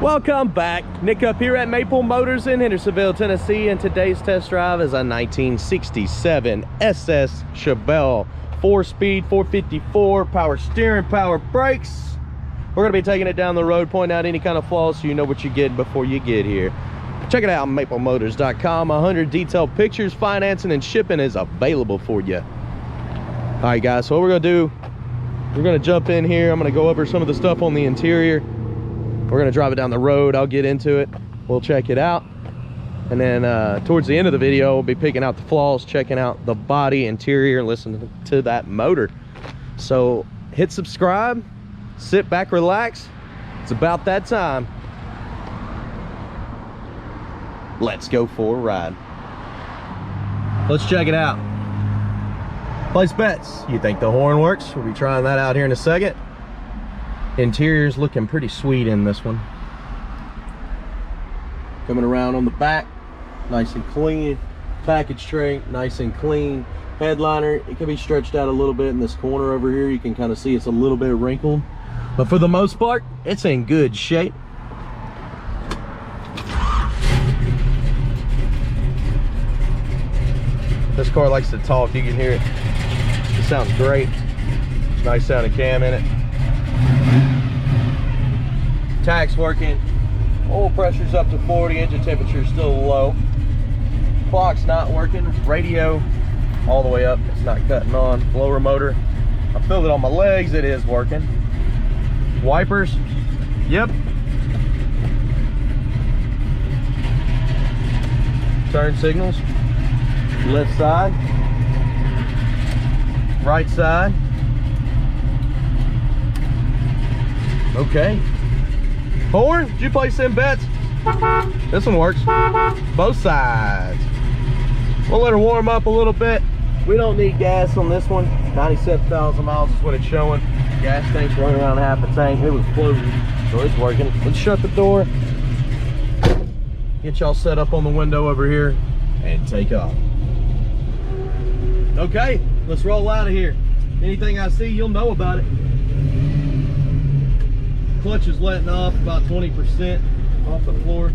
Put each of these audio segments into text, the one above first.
Welcome back. Nick up here at Maple Motors in Hendersonville, Tennessee, and today's test drive is a 1967 SS Chevelle 4-speed 454, power steering, power brakes. We're going to be taking it down the road, pointing out any kind of flaws so you know what you get before you get here. Check it out, maplemotors.com. 100 detailed pictures, financing, and shipping is available for you. All right, guys, so what we're going to do, we're going to jump in here. I'm going to go over some of the stuff on the interior. We're gonna drive it down the road. I'll get into it. We'll check it out. And then towards the end of the video, we'll be picking out the flaws, checking out the body, interior, and listening to that motor. So hit subscribe, sit back, relax. It's about that time. Let's go for a ride. Let's check it out. Place bets. You think the horn works? We'll be trying that out here in a second. Interior's looking pretty sweet in this one. Coming around on the back, nice and clean. Package tray, nice and clean. Headliner, it can be stretched out a little bit in this corner over here. You can kind of see it's a little bit wrinkled, but for the most part, it's in good shape. This car likes to talk, you can hear it. It sounds great. Nice sounding cam in it. Tach's working, oil pressure's up to 40, engine temperature is still low. Clock's not working, radio all the way up, it's not cutting on. Blower motor, I filled it on my legs, it is working. Wipers, yep. Turn signals, left side, right side. Okay. Horn, did you place them bets? This one works. Both sides. We'll let her warm up a little bit. We don't need gas on this one. 97,000 miles is what it's showing. Gas tank's running around half a tank. It was closed, so it's working. Let's shut the door. Get y'all set up on the window over here and take off. Okay, let's roll out of here. Anything I see, you'll know about it. Clutch is letting off about 20% off the floor.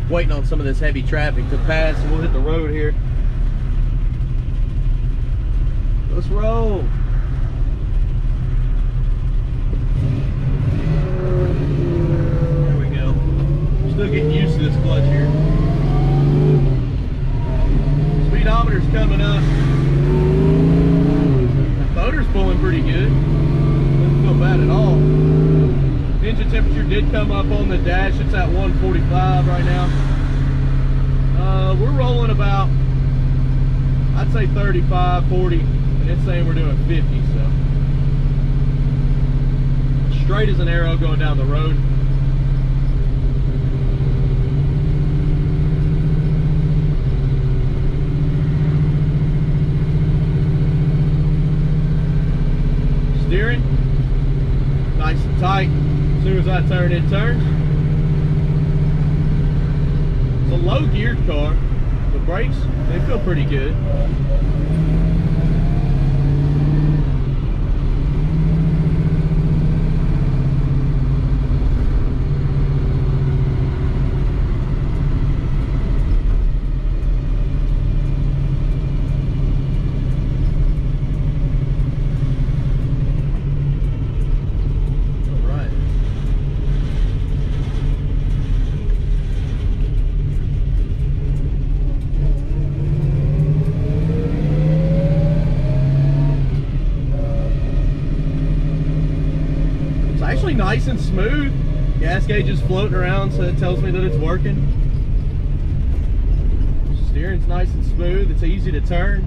Waiting on some of this heavy traffic to pass, and we'll hit the road here. Let's roll. There we go. Still getting used to this clutch here. Speedometer's coming up. The motor's pulling pretty good. Doesn't feel bad at all. Engine temperature did come up on the dash. It's at 145 right now. We're rolling about, I'd say 35, 40. It's saying we're doing 50, so straight as an arrow going down the road. Steering nice and tight. As soon as I turn, it turns. It's a low geared car. The brakes, they feel pretty good. Nice and smooth. Gas gauge is floating around, so it tells me that it's working. Steering's nice and smooth. It's easy to turn.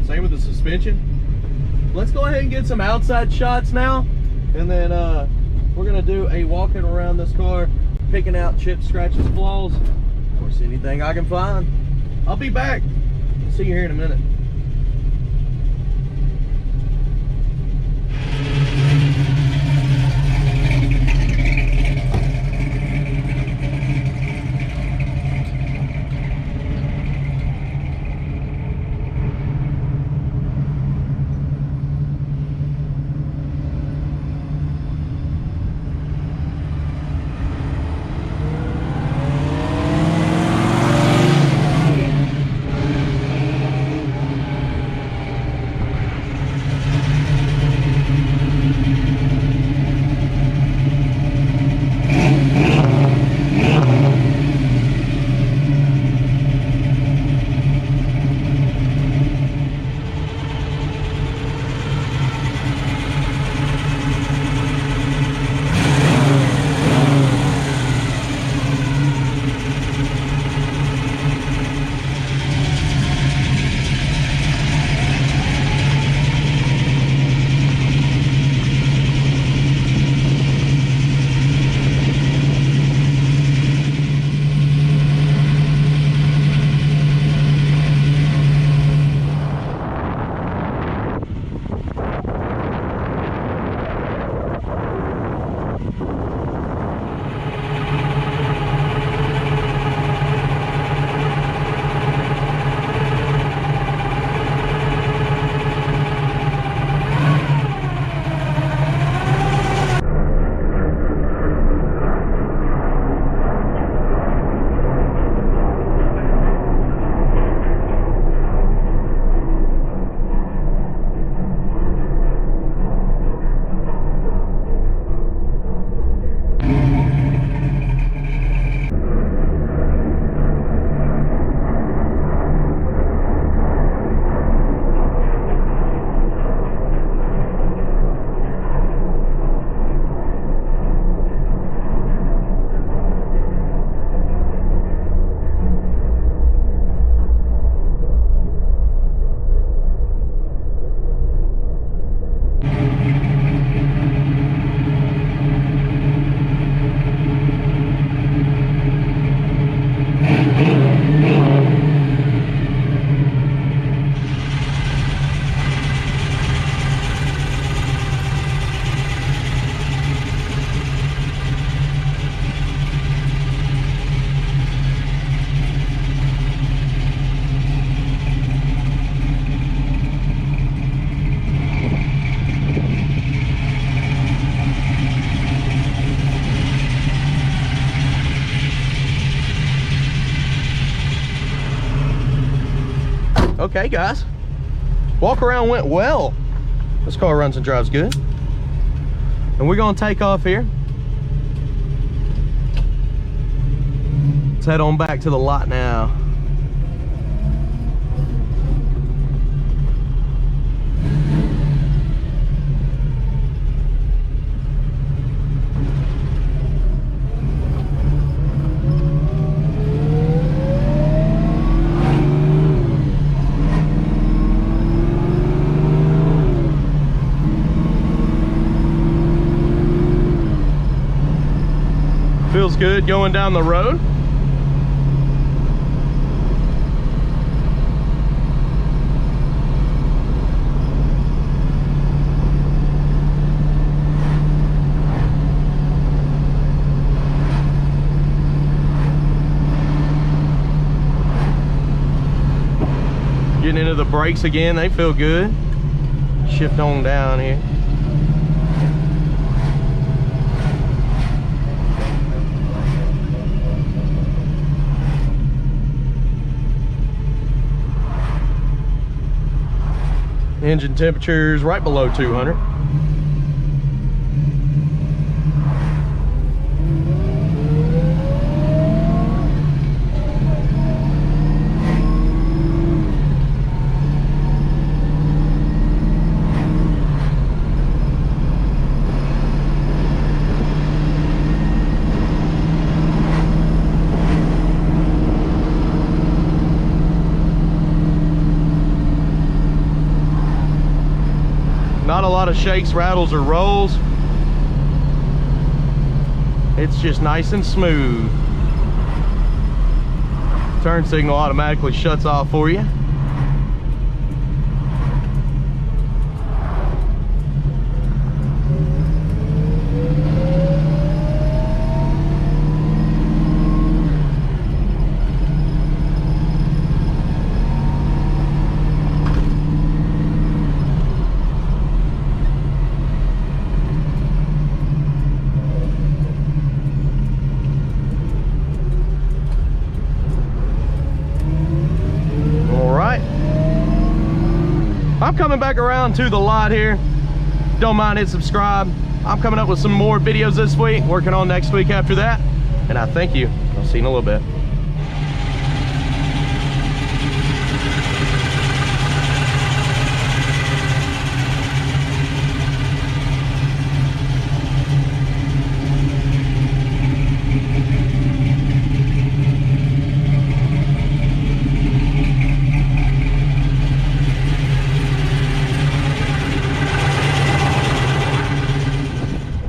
Same with the suspension. Let's go ahead and get some outside shots now, and then we're gonna do a walking around this car, picking out chips, scratches, flaws, of course anything I can find. I'll be back. See you here in a minute. Okay, guys. Walk around went well. This car runs and drives good. And we're gonna take off here. Let's head on back to the lot now. Feels good going down the road. Getting into the brakes again, they feel good. Shift on down here. Engine temperature's right below 200. Not a lot of shakes, rattles, or rolls. It's just nice and smooth. Turn signal automatically shuts off for you. I'm coming back around to the lot here. Don't mind hitting subscribe. I'm coming up with some more videos this week, working on next week after that. And I thank you. I'll see you in a little bit.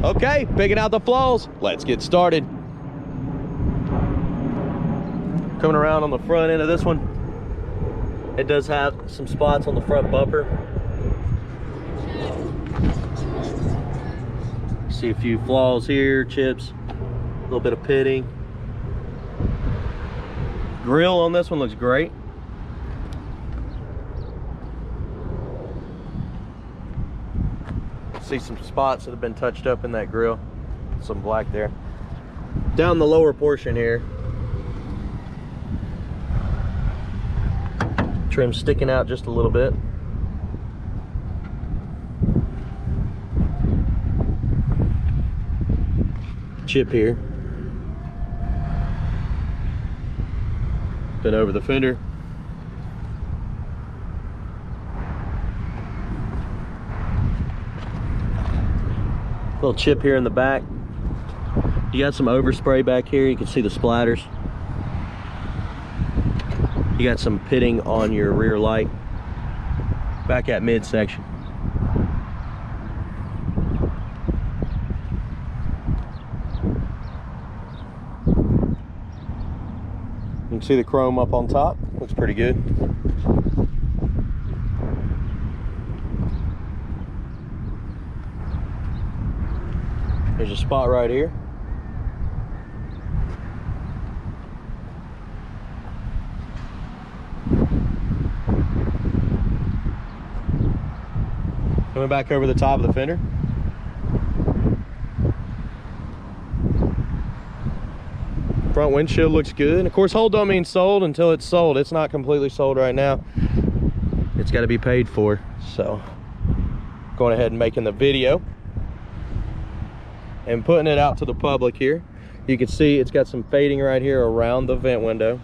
Okay, picking out the flaws. Let's get started. Coming around on the front end of this one, it does have some spots on the front bumper. See a few flaws here, chips, a little bit of pitting. Grill on this one looks great. See some spots that have been touched up in that grill, some black there. Down the lower portion here, trim sticking out just a little bit. Chip here. Been over the fender. Little chip here in the back. You got some overspray back here. You can see the splatters. You got some pitting on your rear light back at midsection. You can see the chrome up on top. Looks pretty good. There's a spot right here. Coming back over the top of the fender. Front windshield looks good. Of course, hold don't mean sold until it's sold. It's not completely sold right now. it's got to be paid for. So going ahead and making the video and putting it out to the public here. You can see it's got some fading right here around the vent window.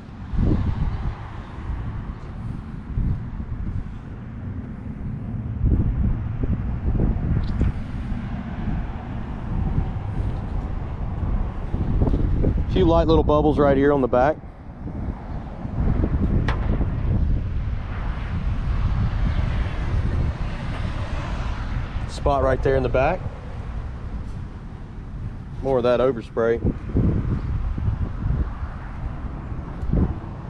A few light little bubbles right here on the back. Spot right there in the back. More of that overspray.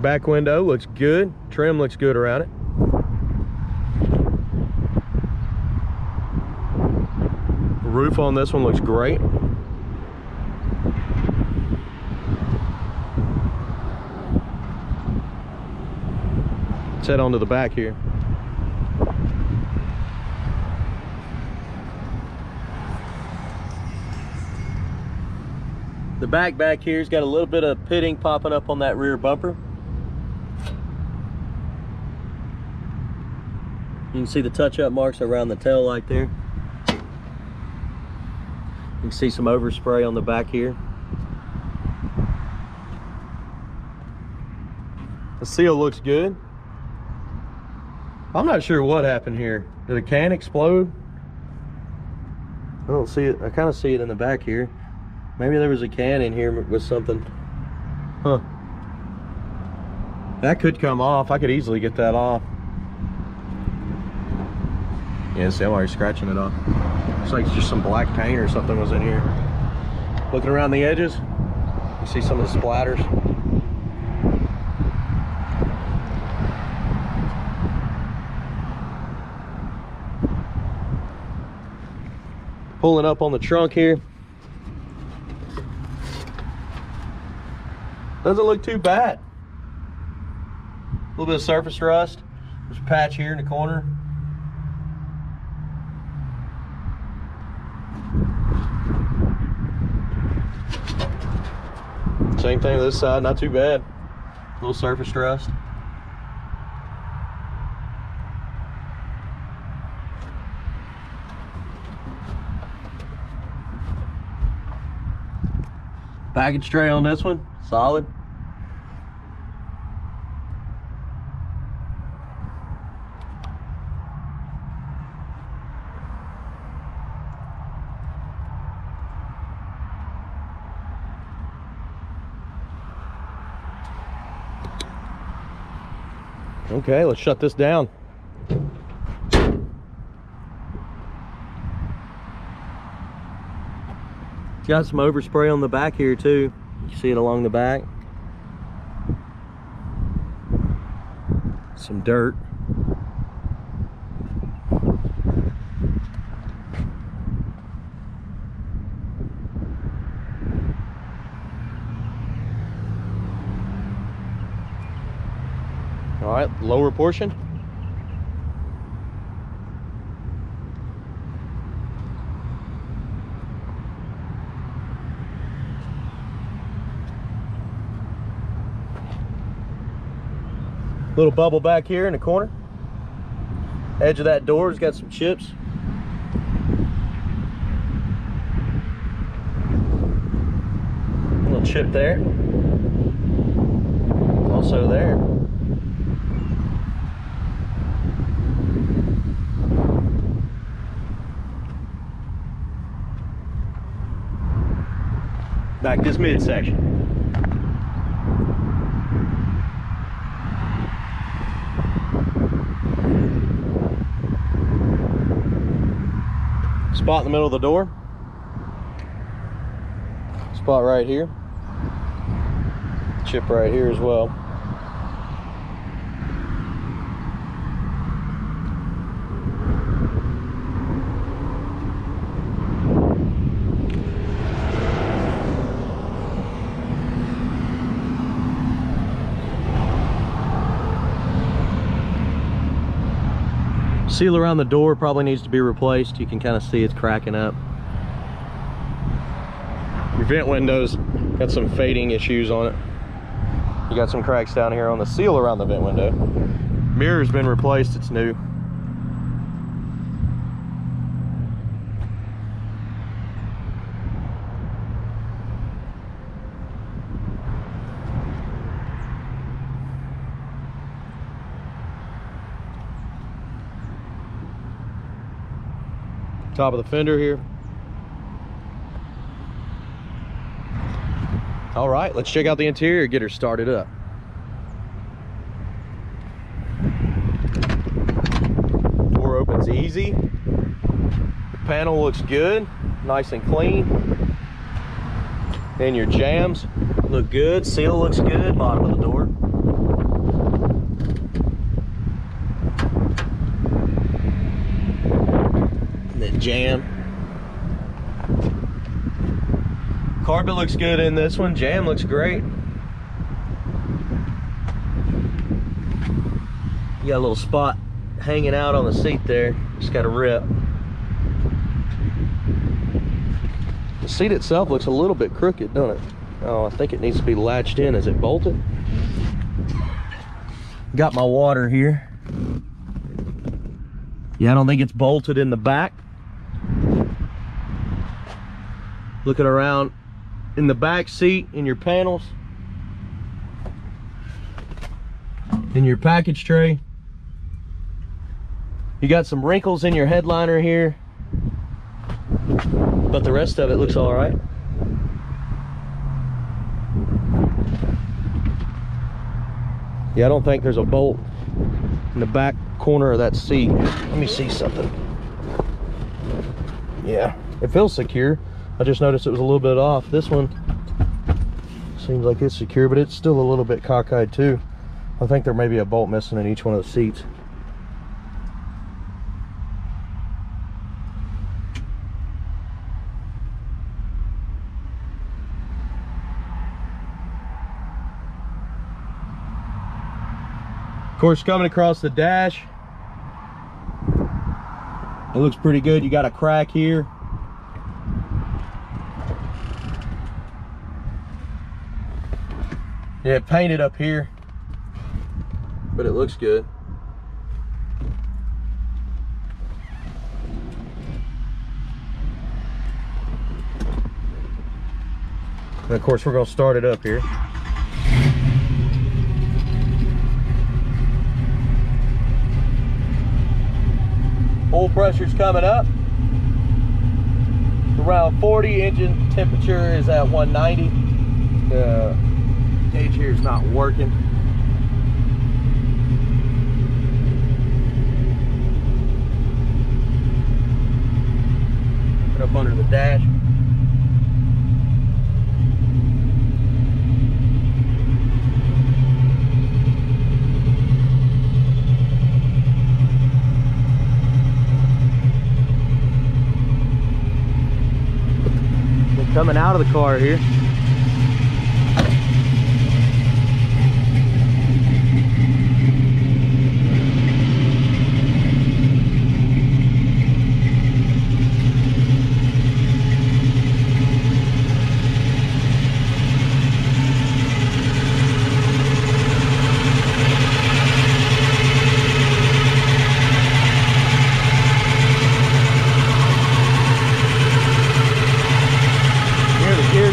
Back window looks good. Trim looks good around it. Roof on this one looks great. Let's head on to the back here. The back here's got a little bit of pitting popping up on that rear bumper. You can see the touch-up marks around the tail light there. You can see some overspray on the back here. The seal looks good. I'm not sure what happened here. Did a can explode? I don't see it. I kind of see it in the back here. Maybe there was a can in here with something. Huh. That could come off. I could easily get that off. Yeah, see, I'm already scratching it off. Looks like just some black paint or something was in here. Looking around the edges, you see some of the splatters. Pulling up on the trunk here. Doesn't look too bad. A little bit of surface rust. There's a patch here in the corner. Same thing on this side, not too bad. A little surface rust. Package tray on this one, solid. Okay, let's shut this down. It's got some overspray on the back here too. You can see it along the back. Some dirt. All right, lower portion. Little bubble back here in the corner. Edge of that door's got some chips. A little chip there. Also there. Back this midsection. Spot in the middle of the door. Spot right here. Chip right here as well. Seal around the door probably needs to be replaced. You can kind of see it's cracking up. Your vent windows got some fading issues on it. You got some cracks down here on the seal around the vent window. Mirror's been replaced, it's new. Top of the fender here. All right, let's check out the interior, get her started up. Door opens easy. The panel looks good, nice and clean. And your jambs look good, seal looks good, bottom of the door. Jam. Carpet looks good in this one. Jam looks great. You got a little spot hanging out on the seat there. Just got a rip. The seat itself looks a little bit crooked, doesn't it? Oh, I think it needs to be latched in. Is it bolted? Got my water here. Yeah, I don't think it's bolted in the back. Looking around in the back seat, in your panels, in your package tray. You got some wrinkles in your headliner here, but the rest of it looks all right. Yeah, I don't think there's a bolt in the back corner of that seat. Let me see something. Yeah, it feels secure. I just noticed it was a little bit off. This one seems like it's secure, but it's still a little bit cockeyed too. I think there may be a bolt missing in each one of the seats. Of course, coming across the dash, it looks pretty good. You got a crack here. Yeah, painted up here, but it looks good. And of course, we're going to start it up here. Oil pressure's coming up. Around 40. Engine temperature is at 190. Gauge here is not working. Put up under the dash. We're coming out of the car here.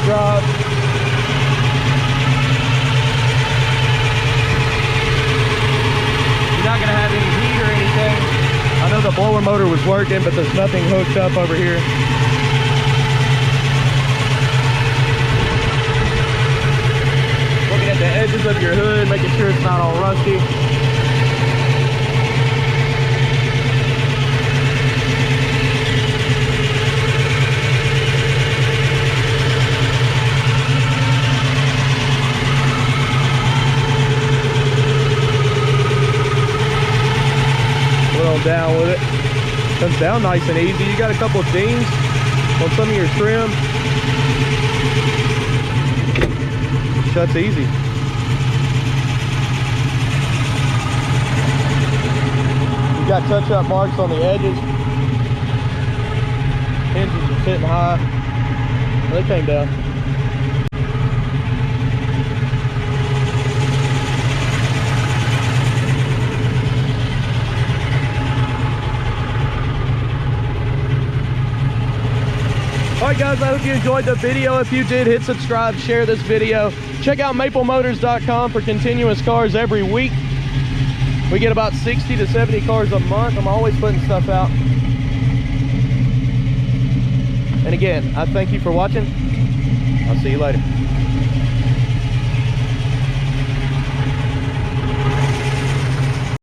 Drive. You're not going to have any heat or anything. I know the blower motor was working, but there's nothing hooked up over here. Looking at the edges of your hood, making sure it's not all rusty. Down with it. Comes down nice and easy. You got a couple of dings on some of your trim. Shuts easy. You got touch-up marks on the edges. Hinges are sitting high. They came down. right, guys, I hope you enjoyed the video. If you did, hit subscribe, share this video. Check out maplemotors.com for continuous cars every week. We get about 60 to 70 cars a month. I'm always putting stuff out. And again, I thank you for watching. I'll see you later.